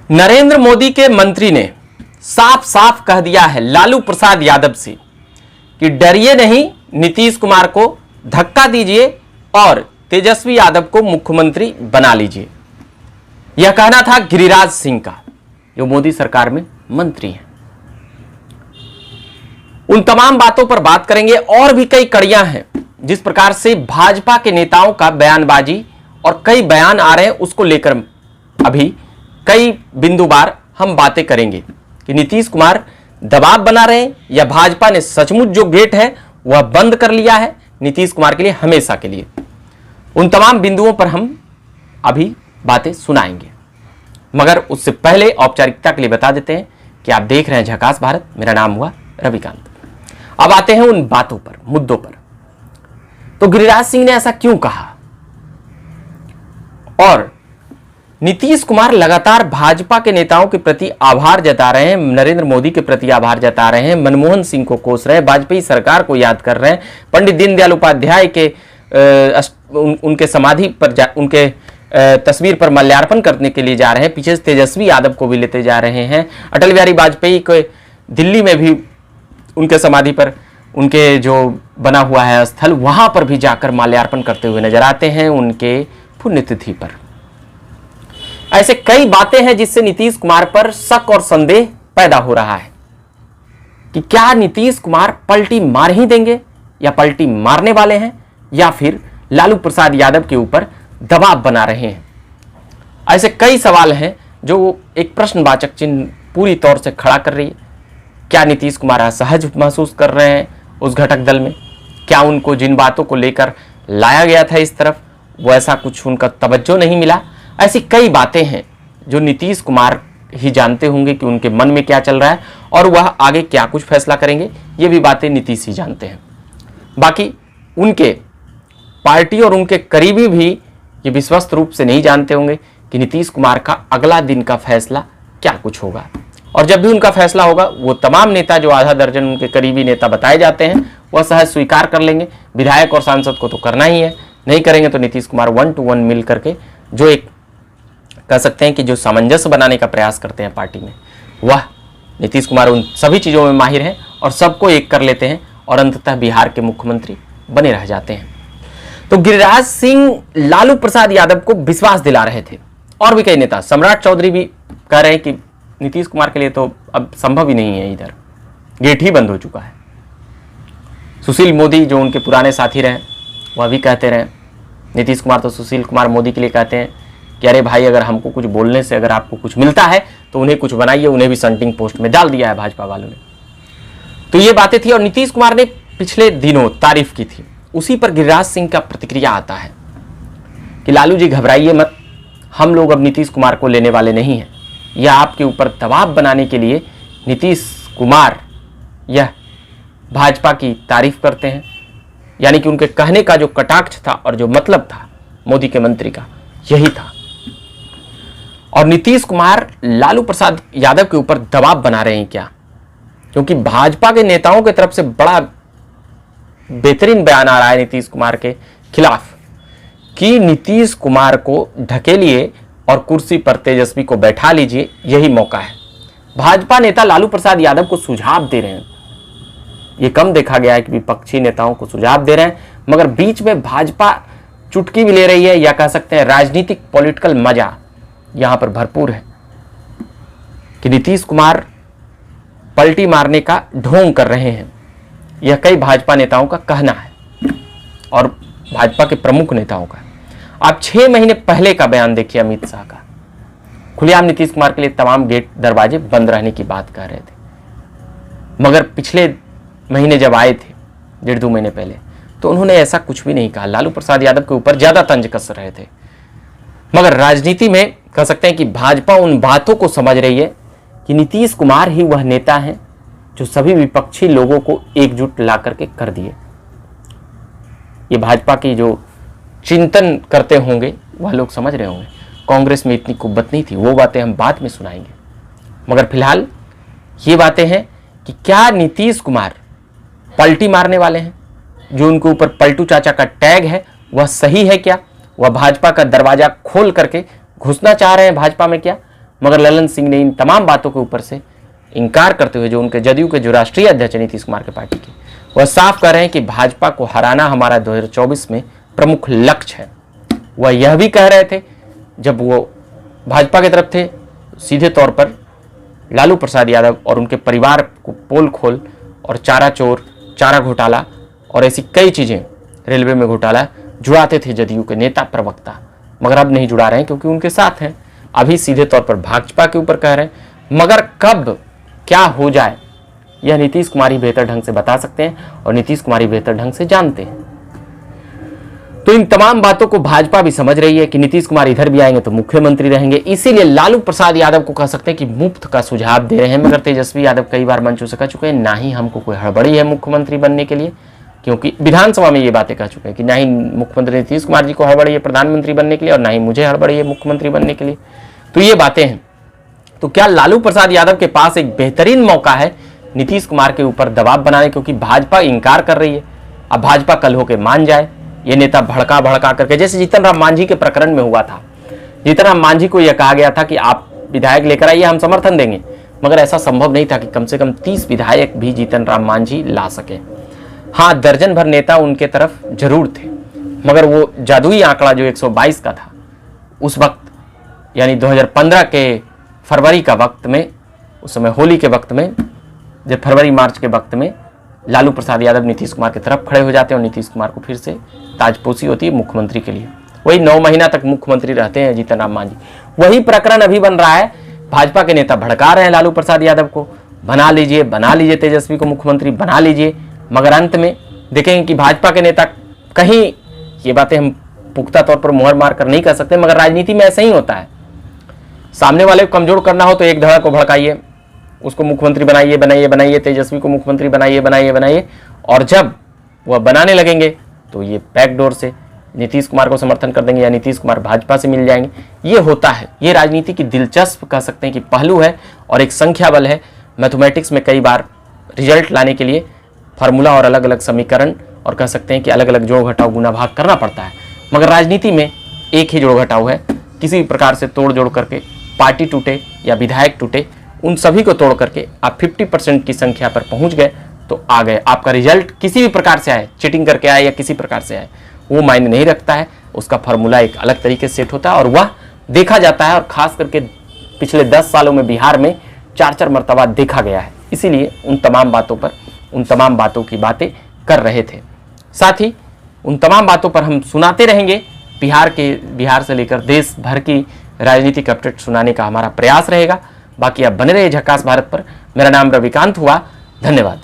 नरेंद्र मोदी के मंत्री ने साफ साफ कह दिया है लालू प्रसाद यादव से कि डरिए नहीं, नीतीश कुमार को धक्का दीजिए और तेजस्वी यादव को मुख्यमंत्री बना लीजिए। यह कहना था गिरिराज सिंह का, जो मोदी सरकार में मंत्री हैं। उन तमाम बातों पर बात करेंगे और भी कई कड़ियां हैं जिस प्रकार से भाजपा के नेताओं का बयानबाजी और कई बयान आ रहे हैं, उसको लेकर अभी कई बिंदुवार हम बातें करेंगे कि नीतीश कुमार दबाव बना रहे हैं या भाजपा ने सचमुच जो गेट है वह बंद कर लिया है नीतीश कुमार के लिए हमेशा के लिए। उन तमाम बिंदुओं पर हम अभी बातें सुनाएंगे, मगर उससे पहले औपचारिकता के लिए बता देते हैं कि आप देख रहे हैं झकास भारत। मेरा नाम हुआ रविकांत। अब आते हैं उन बातों पर, मुद्दों पर। तो गिरिराज सिंह ने ऐसा क्यों कहा और नीतीश कुमार लगातार भाजपा के नेताओं के प्रति आभार जता रहे हैं, नरेंद्र मोदी के प्रति आभार जता रहे हैं, मनमोहन सिंह को कोस रहे हैं, वाजपेयी सरकार को याद कर रहे हैं, पंडित दीनदयाल उपाध्याय के उनके समाधि पर उनके तस्वीर पर माल्यार्पण करने के लिए जा रहे हैं, पीछे से तेजस्वी यादव को भी लेते जा रहे हैं, अटल बिहारी वाजपेयी को दिल्ली में भी उनके समाधि पर उनके जो बना हुआ है स्थल, वहां पर भी जाकर माल्यार्पण करते हुए नजर आते हैं उनके पुण्यतिथि पर। ऐसे कई बातें हैं जिससे नीतीश कुमार पर शक और संदेह पैदा हो रहा है कि क्या नीतीश कुमार पलटी मार ही देंगे या पलटी मारने वाले हैं या फिर लालू प्रसाद यादव के ऊपर दबाव बना रहे हैं। ऐसे कई सवाल हैं जो एक प्रश्नवाचक चिन्ह पूरी तौर से खड़ा कर रही है। क्या नीतीश कुमार असहज महसूस कर रहे हैं उस घटक दल में? क्या उनको जिन बातों को लेकर लाया गया था इस तरफ वो ऐसा कुछ उनका तवज्जो नहीं मिला? ऐसी कई बातें हैं जो नीतीश कुमार ही जानते होंगे कि उनके मन में क्या चल रहा है और वह आगे क्या कुछ फैसला करेंगे। ये भी बातें नीतीश ही जानते हैं। बाकी उनके पार्टी और उनके करीबी भी ये विश्वस्त रूप से नहीं जानते होंगे कि नीतीश कुमार का अगला दिन का फैसला क्या कुछ होगा। और जब भी उनका फैसला होगा वो तमाम नेता जो आधा दर्जन उनके करीबी नेता बताए जाते हैं वह सहज स्वीकार कर लेंगे। विधायक और सांसद को तो करना ही है, नहीं करेंगे तो नीतीश कुमार 1 to 1 मिल करके जो एक कह सकते हैं कि जो सामंजस्य बनाने का प्रयास करते हैं पार्टी में, वह नीतीश कुमार उन सभी चीज़ों में माहिर हैं और सबको एक कर लेते हैं और अंततः बिहार के मुख्यमंत्री बने रह जाते हैं। तो गिरिराज सिंह लालू प्रसाद यादव को विश्वास दिला रहे थे और भी कई नेता, सम्राट चौधरी भी कह रहे हैं कि नीतीश कुमार के लिए तो अब संभव ही नहीं है, इधर गेट ही बंद हो चुका है। सुशील मोदी जो उनके पुराने साथी रहे वह भी कहते रहे, नीतीश कुमार तो सुशील कुमार मोदी के लिए कहते हैं कि अरे भाई अगर हमको कुछ बोलने से अगर आपको कुछ मिलता है तो उन्हें कुछ बनाइए। उन्हें भी सनटिंग पोस्ट में डाल दिया है भाजपा वालों ने। तो ये बातें थी और नीतीश कुमार ने पिछले दिनों तारीफ की थी। उसी पर गिरिराज सिंह का प्रतिक्रिया आता है कि लालू जी घबराइए मत, हम लोग अब नीतीश कुमार को लेने वाले नहीं हैं। यह आपके ऊपर दबाव बनाने के लिए नीतीश कुमार यह भाजपा की तारीफ करते हैं, यानी कि उनके कहने का जो कटाक्ष था और जो मतलब था मोदी के मंत्री का यही था। और नीतीश कुमार लालू प्रसाद यादव के ऊपर दबाव बना रहे हैं क्या? क्योंकि भाजपा के नेताओं की तरफ से बड़ा बेहतरीन बयान आ रहा है नीतीश कुमार के खिलाफ कि नीतीश कुमार को ढकेलिए और कुर्सी पर तेजस्वी को बैठा लीजिए, यही मौका है। भाजपा नेता लालू प्रसाद यादव को सुझाव दे रहे हैं। ये कम देखा गया है कि विपक्षी नेताओं को सुझाव दे रहे हैं, मगर बीच में भाजपा चुटकी भी ले रही है या कह सकते हैं राजनीतिक पॉलिटिकल मजा यहां पर भरपूर है कि नीतीश कुमार पलटी मारने का ढोंग कर रहे हैं। यह कई भाजपा नेताओं का कहना है और भाजपा के प्रमुख नेताओं का। आप 6 महीने पहले का बयान देखिए अमित शाह का, खुलेआम नीतीश कुमार के लिए तमाम गेट दरवाजे बंद रहने की बात कह रहे थे। मगर पिछले महीने जब आए थे 1.5-2 महीने पहले तो उन्होंने ऐसा कुछ भी नहीं कहा। लालू प्रसाद यादव के ऊपर ज्यादा तंज कस रहे थे। मगर राजनीति में कह सकते हैं कि भाजपा उन बातों को समझ रही है कि नीतीश कुमार ही वह नेता हैं जो सभी विपक्षी लोगों को एकजुट ला करके कर दिए। ये भाजपा की जो चिंतन करते होंगे वह लोग समझ रहे होंगे। कांग्रेस में इतनी कुव्वत नहीं थी, वो बातें हम बाद में सुनाएंगे। मगर फिलहाल ये बातें हैं कि क्या नीतीश कुमार पलटी मारने वाले हैं? जो उनके ऊपर पलटू चाचा का टैग है वह सही है क्या? वह भाजपा का दरवाजा खोल करके घुसना चाह रहे हैं भाजपा में क्या? मगर ललन सिंह ने इन तमाम बातों के ऊपर से इनकार करते हुए, जो उनके जदयू के जो राष्ट्रीय अध्यक्ष नीतीश कुमार के पार्टी के, वह साफ कह रहे हैं कि भाजपा को हराना हमारा 2024 में प्रमुख लक्ष्य है। वह यह भी कह रहे थे जब वो भाजपा की तरफ थे, सीधे तौर पर लालू प्रसाद यादव और उनके परिवार को पोल खोल और चारा चोर, चारा घोटाला और ऐसी कई चीज़ें, रेलवे में घोटाला जुड़ाते थे जदयू के नेता प्रवक्ता, मगर अब नहीं जुड़ा रहे हैं क्योंकि उनके साथ हैं। अभी सीधे तौर पर भाजपा के ऊपर कह रहे हैं, मगर कब क्या हो जाए यह नीतीश कुमार ही बेहतर ढंग से बता सकते हैं और नीतीश कुमार ही बेहतर ढंग से जानते हैं। तो इन तमाम बातों को भाजपा भी समझ रही है कि नीतीश कुमार इधर भी आएंगे तो मुख्यमंत्री रहेंगे, इसीलिए लालू प्रसाद यादव को कह सकते हैं कि मुफ्त का सुझाव दे रहे हैं। मगर तेजस्वी यादव कई बार मंचों से कह चुके हैं, ना ही हमको कोई हड़बड़ी है मुख्यमंत्री बनने के लिए, क्योंकि विधानसभा में ये बातें कह चुके हैं कि ना ही मुख्यमंत्री नीतीश कुमार जी को हड़बड़ी है प्रधानमंत्री बनने के लिए और ना ही मुझे हड़बड़ी है मुख्यमंत्री बनने के लिए। तो ये बातें हैं। तो क्या लालू प्रसाद यादव के पास एक बेहतरीन मौका है नीतीश कुमार के ऊपर दबाव बनाने, क्योंकि भाजपा इनकार कर रही है। अब भाजपा कल होकर मान जाए, ये नेता भड़का भड़का करके, जैसे जीतन राम मांझी के प्रकरण में हुआ था। जीतन राम मांझी को यह कहा गया था कि आप विधायक लेकर आइए, हम समर्थन देंगे, मगर ऐसा संभव नहीं था कि कम से कम 30 विधायक भी जीतन राम मांझी ला सके। हाँ, दर्जन भर नेता उनके तरफ जरूर थे, मगर वो जादुई आंकड़ा जो 122 का था उस वक्त, यानी 2015 के फरवरी का वक्त में, उस समय होली के वक्त में, जब फरवरी मार्च के वक्त में लालू प्रसाद यादव नीतीश कुमार की तरफ खड़े हो जाते हैं और नीतीश कुमार को फिर से ताजपोशी होती है मुख्यमंत्री के लिए। वही 9 महीना तक मुख्यमंत्री रहते हैं जीतन राम मांझी। वही प्रकरण अभी बन रहा है। भाजपा के नेता भड़का रहे हैं लालू प्रसाद यादव को, बना लीजिए तेजस्वी को मुख्यमंत्री बना लीजिए, मगर अंत में देखेंगे कि भाजपा के नेता कहीं, ये बातें हम पुख्ता तौर पर मुहर मार कर नहीं कर सकते, मगर राजनीति में ऐसा ही होता है। सामने वाले को कमजोर करना हो तो एक धड़ा को भड़काइए, उसको मुख्यमंत्री बनाइए, तेजस्वी को मुख्यमंत्री बनाइए, और जब वह बनाने लगेंगे तो ये बैकडोर से नीतीश कुमार को समर्थन कर देंगे या नीतीश कुमार भाजपा से मिल जाएंगे। ये होता है, ये राजनीति की दिलचस्प कह सकते हैं कि पहलू है और एक संख्या बल है। मैथमेटिक्स में कई बार रिजल्ट लाने के लिए फार्मूला और अलग अलग समीकरण और कह सकते हैं कि अलग अलग जोड़ घटाव गुना भाग करना पड़ता है, मगर राजनीति में एक ही जोड़ घटाव है। किसी भी प्रकार से तोड़ जोड़ करके पार्टी टूटे या विधायक टूटे, उन सभी को तोड़ करके आप 50% की संख्या पर पहुंच गए तो आ गए। आपका रिजल्ट किसी भी प्रकार से आए, चीटिंग करके आए या किसी प्रकार से आए, वो मायने नहीं रखता है। उसका फार्मूला एक अलग तरीके से सेट होता है और वह देखा जाता है, और खास करके पिछले 10 सालों में बिहार में 4-4 मरतबा देखा गया है। इसीलिए उन तमाम बातों की बातें कर रहे थे। साथ ही उन तमाम बातों पर हम सुनाते रहेंगे। बिहार से लेकर देश भर की राजनीतिक अपडेट सुनाने का हमारा प्रयास रहेगा। बाकी आप बने रहे झकास भारत पर। मेरा नाम रविकांत हुआ। धन्यवाद।